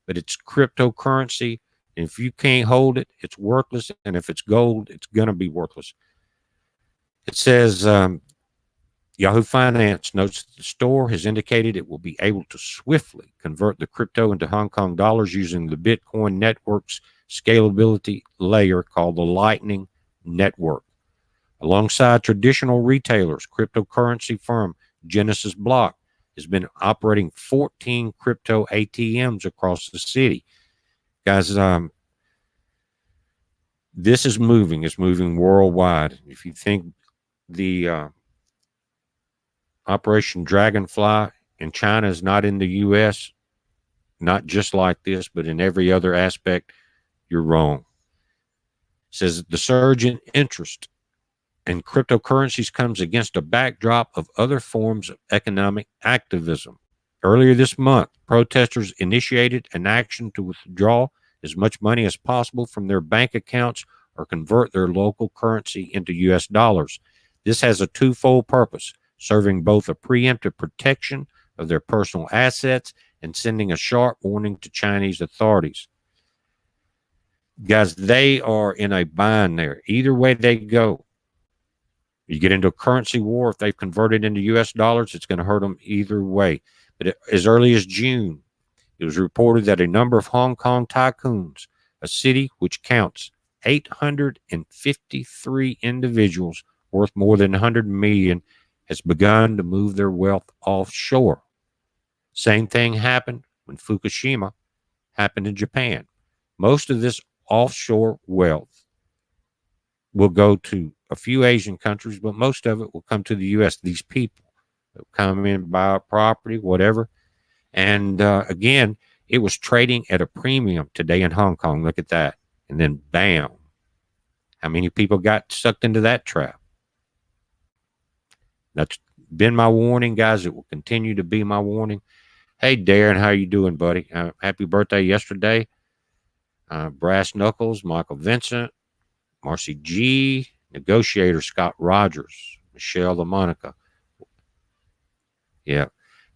but it's cryptocurrency. And if you can't hold it, it's worthless. And if it's gold, it's going to be worthless. It says, Yahoo Finance notes that the store has indicated it will be able to swiftly convert the crypto into Hong Kong dollars using the Bitcoin network's scalability layer called the Lightning Network. Alongside traditional retailers, cryptocurrency firm Genesis Block has been operating 14 crypto ATMs across the city. Guys, this is moving. It's moving worldwide. If you think the Operation Dragonfly in China is not in the U.S., not just like this, but in every other aspect, you're wrong. It says the surge in interest in cryptocurrencies comes against a backdrop of other forms of economic activism. Earlier this month, protesters initiated an action to withdraw as much money as possible from their bank accounts or convert their local currency into U.S. dollars. This has a twofold purpose: serving both a preemptive protection of their personal assets and sending a sharp warning to Chinese authorities. Guys, they are in a bind there. Either way they go, You get into a currency war, if they've converted into U.S. dollars, it's going to hurt them either way. But as early as June, it was reported that a number of Hong Kong tycoons, a city which counts 853 individuals worth more than 100 million, has begun to move their wealth offshore. Same thing happened when Fukushima happened in Japan. Most of this offshore wealth will go to a few Asian countries, but most of it will come to the U.S. These people will come in, buy a property, whatever. And again, it was trading at a premium today in Hong Kong. Look at that. And then bam. How many people got sucked into that trap? That's been my warning, guys. It will continue to be my warning. Hey, Darren, how you doing, buddy? Happy birthday yesterday. Brass Knuckles, Michael Vincent, Marcy G, Negotiator Scott Rogers, Michelle LaMonica. Yeah.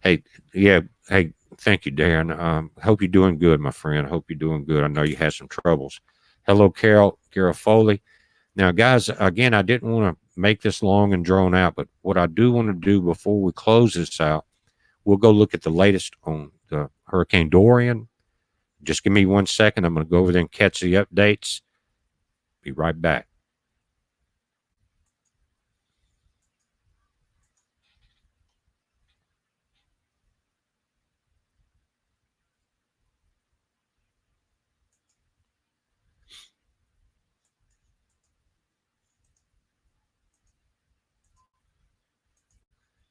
Hey, yeah. Hey, thank you, Darren. Hope you're doing good, my friend. Hope you're doing good. I know you had some troubles. Hello, Carol Foley. Now, guys, again, I didn't want to make this long and drawn out, but what I do want to do before we close this out, we'll go look at the latest on the Hurricane Dorian. Just give me 1 second. I'm going to go over there and catch the updates. Be right back.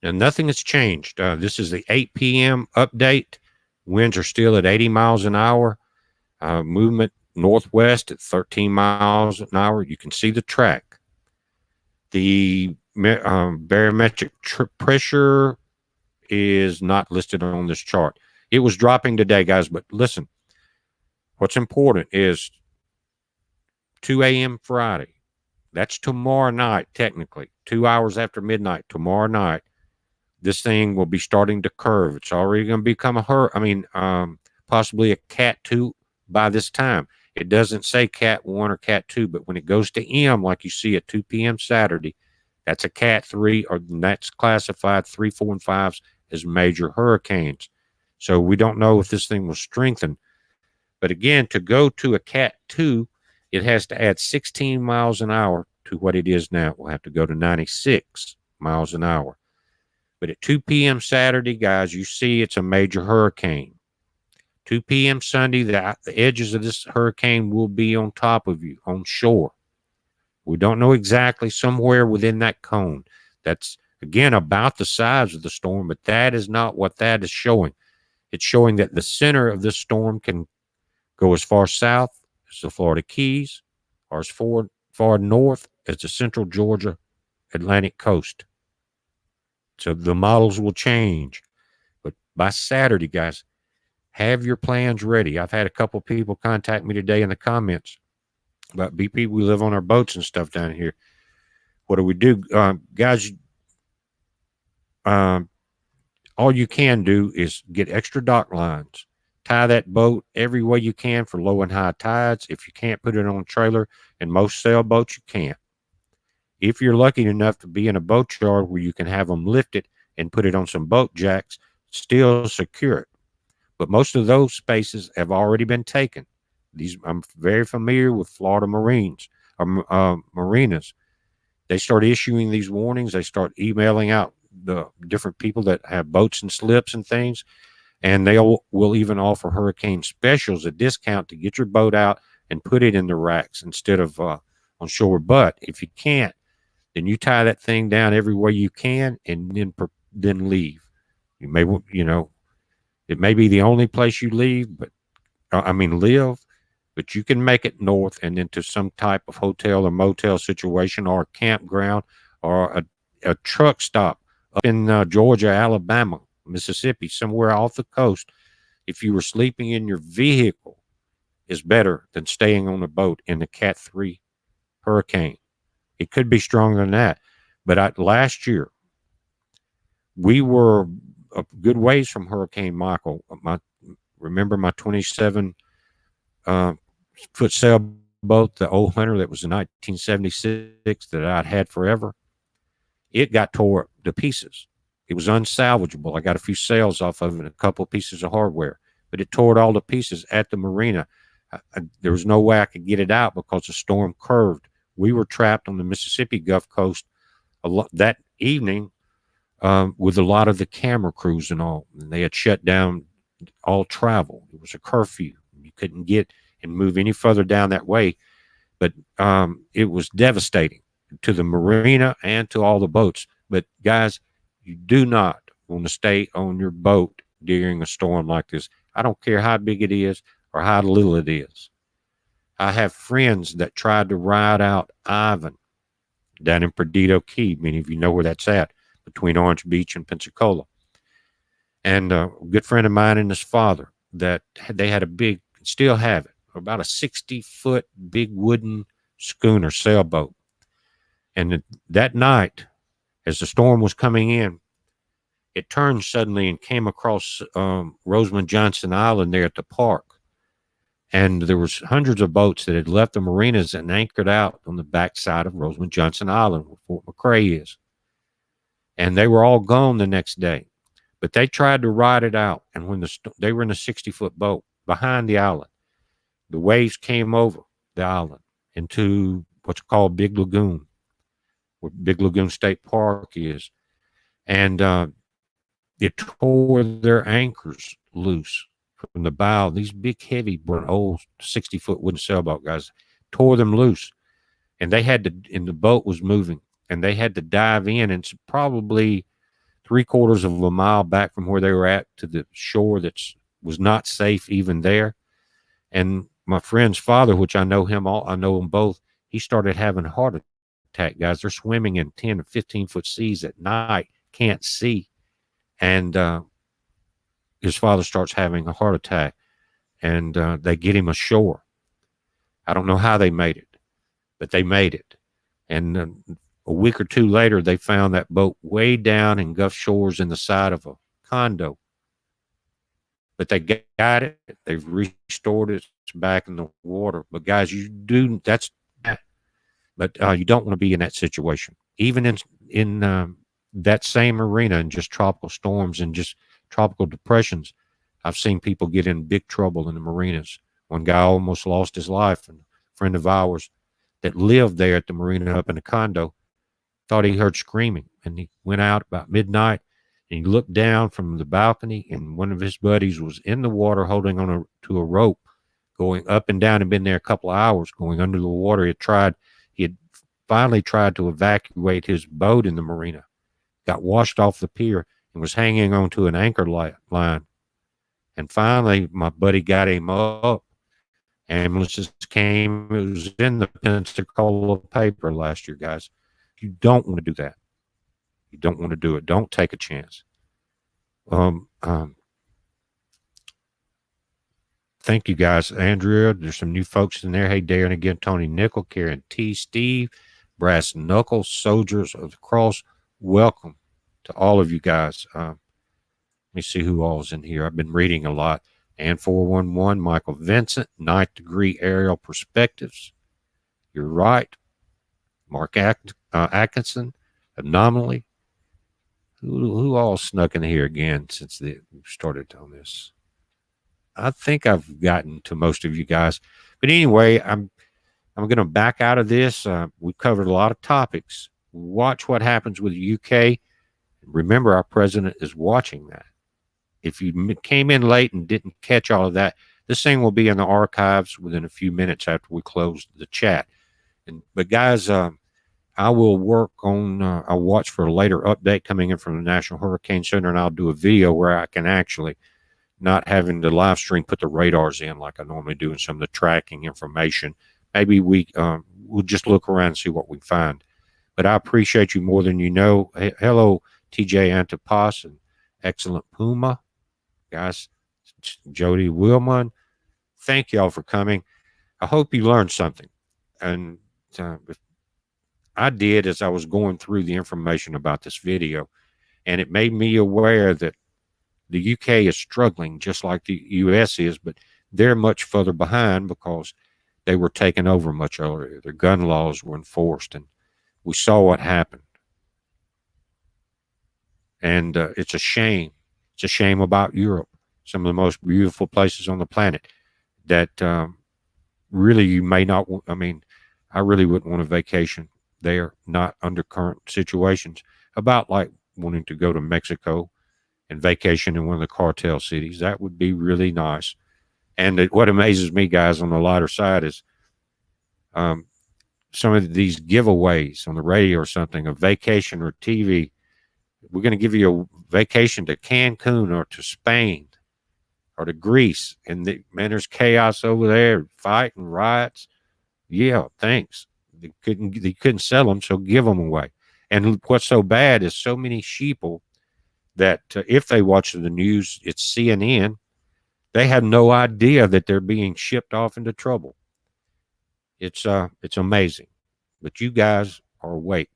And nothing has changed. This is the 8 p.m. update. Winds are still at 80 miles an hour. Movement northwest at 13 miles an hour. You can see the track. The barometric pressure is not listed on this chart. It was dropping today, guys, but listen, what's important is 2 a.m. Friday. That's tomorrow night, technically, 2 hours after midnight, tomorrow night. This thing will be starting to curve. It's already going to become possibly a Cat 2 by this time. It doesn't say Cat 1 or Cat 2, but when it goes to M, like you see at 2 p.m. Saturday, that's a Cat 3, or that's classified 3, 4, and 5s as major hurricanes. So we don't know if this thing will strengthen. But again, to go to a Cat 2, it has to add 16 miles an hour to what it is now. We'll have to go to 96 miles an hour. But at 2 p.m. Saturday, guys, you see it's a major hurricane. 2 p.m. Sunday, the edges of this hurricane will be on top of you, on shore. We don't know exactly, somewhere within that cone. That's, again, about the size of the storm, but that is not what that is showing. It's showing that the center of this storm can go as far south as the Florida Keys, or as far north as the central Georgia Atlantic coast. So the models will change. But by Saturday, guys, have your plans ready. I've had a couple of people contact me today in the comments about BP. We live on our boats and stuff down here. What do we do? Guys, all you can do is get extra dock lines. Tie that boat every way you can for low and high tides. If you can't put it on a trailer, and most sailboats, you can't. If you're lucky enough to be in a boat yard where you can have them lifted and put it on some boat jacks, still secure it. But most of those spaces have already been taken. I'm very familiar with Florida Marines or marinas. They start issuing these warnings. They start emailing out the different people that have boats and slips and things, and they will even offer hurricane specials, a discount to get your boat out and put it in the racks instead of on shore. But if you can't, then you tie that thing down every way you can, and then leave. You may, it may be the only place you leave, but live, but you can make it north and into some type of hotel or motel situation, or a campground, or a truck stop up in Georgia, Alabama, Mississippi, somewhere off the coast. If you were sleeping in your vehicle, is better than staying on a boat in the Cat 3 hurricane. It could be stronger than that. But last year, we were a good ways from Hurricane Michael. Remember my 27 foot sailboat, the old Hunter that was in 1976 that I'd had forever? it got tore to pieces. It was unsalvageable. I got a few sales off of it and a couple of pieces of hardware, but it tore it all to pieces at the marina. There was no way I could get it out because the storm curved. We were trapped on the Mississippi Gulf Coast that evening with a lot of the camera crews and all. And they had shut down all travel. It was a curfew. You couldn't get and move any further down that way. But it was devastating to the marina and to all the boats. But guys, you do not want to stay on your boat during a storm like this. I don't care how big it is or how little it is. I have friends that tried to ride out Ivan down in Perdido Key. Many of you know where that's at, between Orange Beach and Pensacola. And a good friend of mine and his father, that they had a big, still have it, about a 60-foot big wooden schooner sailboat. And that night, as the storm was coming in, it turned suddenly and came across Rosamond Johnson Island there at the park. And there was hundreds of boats that had left the marinas and anchored out on the backside of Rosamond Johnson Island, where Fort McCrae is. And they were all gone the next day. But they tried to ride it out. And when they were in a 60-foot boat behind the island, the waves came over the island into what's called Big Lagoon, where Big Lagoon State Park is. And it tore their anchors loose from the bow. These big, heavy, old 60-foot wooden sailboat guys tore them loose. And they had to, and the boat was moving, and they had to dive in. And it's probably 3/4 of a mile back from where they were at to the shore that was not safe even there. And my friend's father, which I know him all, I know them both, he started having a heart attack, guys. They're swimming in 10 or 15-foot seas at night, can't see. And his father starts having a heart attack, and they get him ashore. I don't know how they made it, but they made it. And a week or two later, they found that boat way down in Gulf Shores in the side of a condo. But they got it. They've restored it. It's back in the water. But guys, you do, that's that. But you don't want to be in that situation. Even in that same arena, and just tropical storms and just tropical depressions, I've seen people get in big trouble in the marinas. One guy almost lost his life, and a friend of ours that lived there at the marina up in the condo thought he heard screaming, and he went out about midnight, and he looked down from the balcony, and one of his buddies was in the water holding on to a rope, going up and down, and been there a couple of hours going under the water. He had finally tried to evacuate his boat in the marina, got washed off the pier, and was hanging onto an anchor line. And finally, my buddy got him up. Ambulances came. It was in the Pensacola paper last year, guys. You don't want to do that. You don't want to do it. Don't take a chance. Thank you, guys. Andrea, there's some new folks in there. Hey, Darren again, Tony Nickel, Karen T, Steve, Brass Knuckles, Soldiers of the Cross. Welcome to all of you guys. Let me see who all's in here. I've been reading a lot. And 411, Michael Vincent, Ninth Degree Aerial Perspectives. You're right. Mark Atkinson, Anomaly. Who all snuck in here again since we started on this? I think I've gotten to most of you guys. But anyway, I'm going to back out of this. We've covered a lot of topics. Watch what happens with the UK. Remember, our president is watching that. If you came in late and didn't catch all of that, this thing will be in the archives within a few minutes after we close the chat. But guys, I will work on, I'll watch for a later update coming in from the National Hurricane Center, and I'll do a video where I can actually, not having the live stream, put the radars in like I normally do and some of the tracking information. Maybe we'll just look around and see what we find. But I appreciate you more than you know. Hello, TJ Antipas and Excellent Puma. Guys, Jody Wilman, thank y'all for coming. I hope you learned something. And I did, as I was going through the information about this video, and it made me aware that the UK is struggling just like the US is, but they're much further behind because they were taken over much earlier. Their gun laws were enforced, and we saw what happened. And it's a shame. It's a shame about Europe, some of the most beautiful places on the planet that really you may not want. I mean, I really wouldn't want a vacation there, not under current situations. About like wanting to go to Mexico and vacation in one of the cartel cities. That would be really nice. And what amazes me, guys, on the lighter side is um, some of these giveaways on the radio or something, a vacation or TV. We're going to give you a vacation to Cancun or to Spain or to Greece. And man, there's chaos over there, fighting, riots. Yeah, thanks. They couldn't sell them, so give them away. And what's so bad is so many sheeple that if they watch the news, it's CNN. They have no idea that they're being shipped off into trouble. It's amazing, but you guys are awake.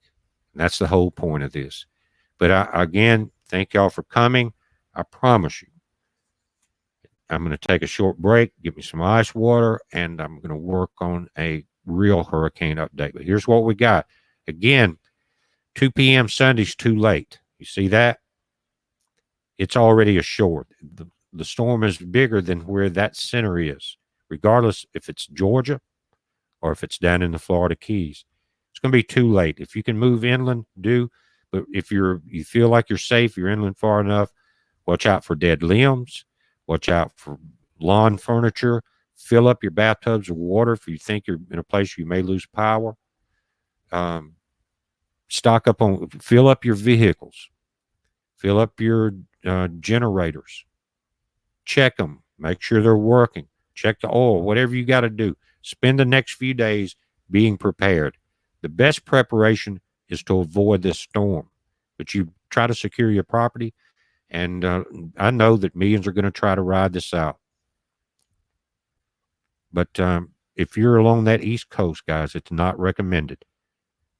And that's the whole point of this. But again, thank y'all for coming. I promise you, I'm going to take a short break, get me some ice water, and I'm going to work on a real hurricane update. But here's what we got. Again, 2 p.m. Sunday's too late. You see that? It's already ashore. The storm is bigger than where that center is, regardless if it's Georgia or if it's down in the Florida Keys. It's going to be too late. If you can move inland, do. But if you feel like you're safe, you're inland far enough, watch out for dead limbs. Watch out for lawn furniture. Fill up your bathtubs with water if you think you're in a place you may lose power. Fill up your vehicles. Fill up your generators. Check them. Make sure they're working. Check the oil, whatever you got to do. Spend the next few days being prepared. The best preparation is to avoid this storm. But you try to secure your property, and I know that millions are going to try to ride this out. But if you're along that East Coast, guys, it's not recommended.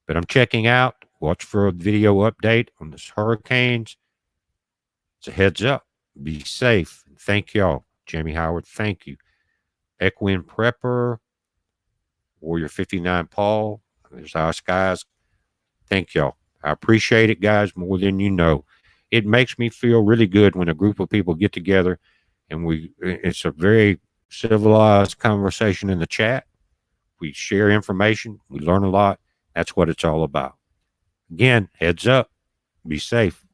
But I'm checking out. Watch for a video update on this hurricanes. It's a heads up. Be safe. Thank y'all. Jamie Howard, thank you. Equine Prepper, Warrior 59 Paul. There's our guys. Thank y'all. I appreciate it, guys, more than you know. It makes me feel really good when a group of people get together and it's a very civilized conversation in the chat. We share information. We learn a lot. That's what it's all about. Again, heads up. Be safe.